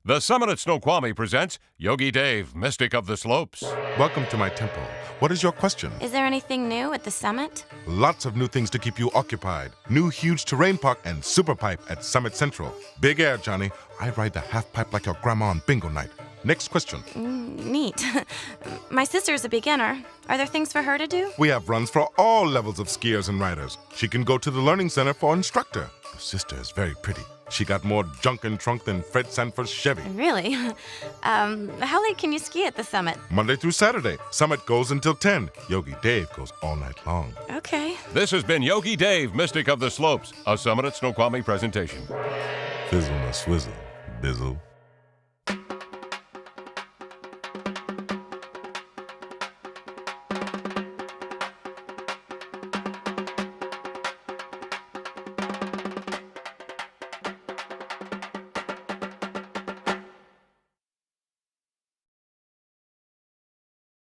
The Summit at Snoqualmie presents Yogi Dave, Mystic of the Slopes. Welcome to my temple. What is your question? Is there anything new at the summit? Lots of new things to keep you occupied. New huge terrain park and super pipe at Summit Central. Big air, Johnny. I ride the half pipe like your grandma on bingo night. Next question. Neat. My sister's a beginner. Are there things for her to do? We have runs for all levels of skiers and riders. She can go to the Learning Center for instructor. Your sister is very pretty. She got more junk and trunk than Fred Sanford's Chevy. Really? How late can you ski at the summit? Monday through Saturday. Summit goes until 10. Yogi Dave goes all night long. Okay. This has been Yogi Dave, Mystic of the Slopes, a Summit at Snoqualmie presentation. Fizzle my swizzle, bizzle.